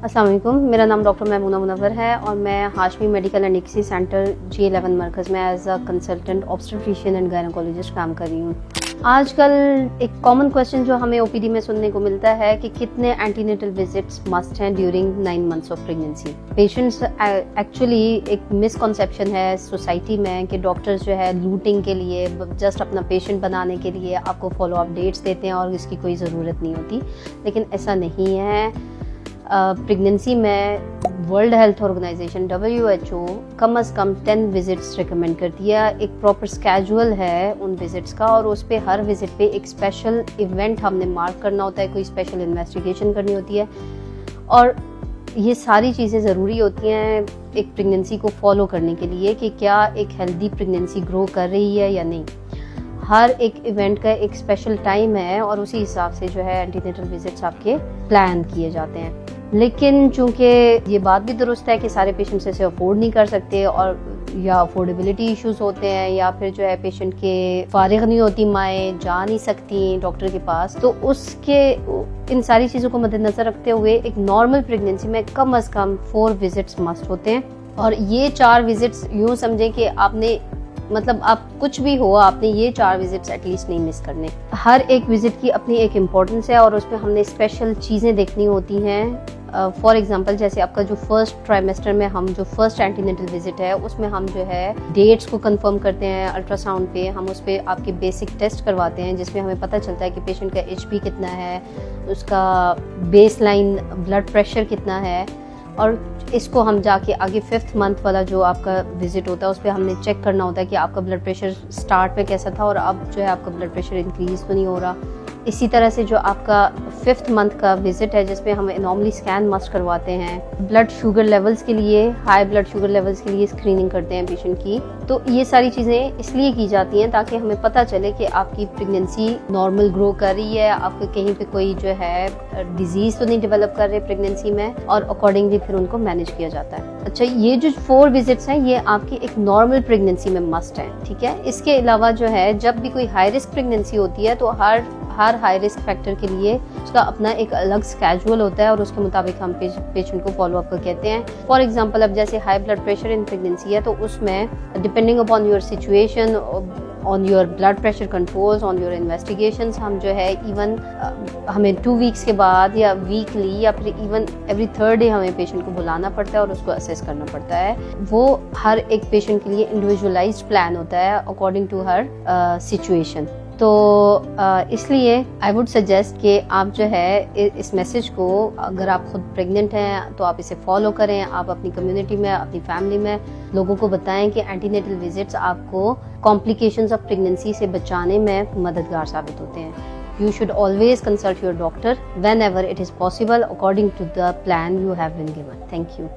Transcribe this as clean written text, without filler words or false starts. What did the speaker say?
अस्सलाम वालेकुम, मेरा नाम डॉक्टर महमूना मुनव्वर है और मैं हाशमी मेडिकल एंड इक्सी सेंटर G11 मरकज़ में as a consultant obstetrician and gynaecologist काम कर रही हूँ। आजकल एक कॉमन क्वेश्चन जो हमें ओपीडी में सुनने को मिलता है कि कितने एंटीनेटल विजिट्स मस्ट हैं during 9 months of pregnancy. Patients actually एक मिसकॉन्सेप्शन है सोसाइटी में कि डॉक्टर्स जो है लूटिंग के लिए जस्ट अपना पेशेंट बनाने के लिए आपको फॉलो अप डेट्स देते हैं और इसकी कोई ज़रूरत नहीं होती, लेकिन ऐसा नहीं है। प्रेगनेंसी में वर्ल्ड हेल्थ ऑर्गेनाइजेशन WHO कम से कम 10 विजिट्स रिकमेंड करती है। एक प्रॉपर स्केड्यूल है उन विजिट्स का और उस पे हर विजिट पे एक स्पेशल इवेंट हमने मार्क करना होता है, कोई स्पेशल इन्वेस्टिगेशन करनी होती है और ये सारी चीज़ें ज़रूरी होती हैं एक प्रेगनेंसी को फॉलो करने के लिए कि क्या एक हेल्दी प्रेगनेंसी ग्रो कर रही है या नहीं। हर एक इवेंट का एक स्पेशल टाइम है और उसी हिसाब से जो है एंटीनेटल विजिट्स आपके प्लान किए जाते हैं। लेकिन चूंकि ये बात भी दुरुस्त है कि सारे पेशेंट्स इसे अफोर्ड नहीं कर सकते और या अफोर्डेबिलिटी इश्यूज होते हैं या फिर जो है पेशेंट के फारिग नहीं होती, माएँ जा नहीं सकती डॉक्टर के पास, तो उसके इन सारी चीज़ों को मद्देनजर रखते हुए एक नॉर्मल प्रेगनेंसी में कम से कम 4 विजिट्स मस्ट होते हैं। और ये 4 विजिट्स यूँ समझें कि आपने मतलब आप कुछ भी हो आपने ये 4 विजिट्स एटलीस्ट नहीं मिस करने। हर एक विजिट की अपनी एक इम्पोर्टेंस है और उसमें हमने स्पेशल चीज़ें देखनी होती हैं। फॉर एग्जांपल जैसे आपका जो फर्स्ट ट्राइमेस्टर में हम जो फर्स्ट एंटीनेटल विजिट है उसमें हम जो है डेट्स को कंफर्म करते हैं अल्ट्रासाउंड पे। हम उस पर आपके बेसिक टेस्ट करवाते हैं जिसमें हमें पता चलता है कि पेशेंट का HP कितना है, उसका बेसलाइन ब्लड प्रेशर कितना है और इसको हम जाके आगे 5th मंथ वाला जो आपका विजिट होता है उस पर हमने चेक करना होता है कि आपका ब्लड प्रेशर स्टार्ट में कैसा था और अब जो है आपका ब्लड प्रेशर इंक्रीज तो नहीं हो रहा। इसी तरह से जो आपका 5th मंथ का विजिट है जिसमें हम एनॉमली स्कैन मस्ट करवाते हैं। ब्लड शुगर लेवल्स के लिए, हाई ब्लड शुगर लेवल्स के लिए स्क्रीनिंग करते हैं पेशेंट की। तो ये सारी चीज़ें इसलिए की जाती हैं ताकि हमें पता चले कि आपकी प्रेगनेंसी नॉर्मल ग्रो कर रही है, आपको कहीं पे कोई जो है डिजीज़ तो नहीं डेवलप कर रहे प्रेगनेंसी में और अकॉर्डिंगली फिर उनको मैनेज किया जाता है। अच्छा, ये जो 4 विजिट्स हैं ये आपकी एक नॉर्मल प्रेगनेंसी में मस्ट है, ठीक है। इसके अलावा जो है जब भी कोई हाई रिस्क प्रेगनेंसी होती है तो हर हाई रिस्क फैक्टर के लिए उसका अपना एक अलग स्केड्यूल होता है और उसके मुताबिक हम पेशेंट को फॉलो अप कहते हैं। फॉर एग्जांपल अब जैसे high blood pressure in pregnancy है तो उसमें depending upon your situation, on your blood pressure controls, on your investigations, हम जो है इवन हमें 2 वीक्स के बाद या वीकली या फिर इवन एवरी 3rd डे हमें पेशेंट को बुलाना पड़ता है और उसको असेस करना पड़ता है। वो हर एक पेशेंट के लिए इंडिविजुअलाइज्ड प्लान होता है अकॉर्डिंग टू हर सिचुएशन। तो इसलिए आई वुड सजेस्ट कि आप जो है इस मैसेज को, अगर आप खुद प्रेग्नेंट हैं तो आप इसे फॉलो करें। आप अपनी कम्युनिटी में, अपनी फैमिली में लोगों को बताएं कि एंटीनेटल विजिट्स आपको कॉम्प्लिकेशंस ऑफ प्रेगनेंसी से बचाने में मददगार साबित होते हैं। You should always consult your doctor whenever it is possible according to the plan you have been given. Thank you.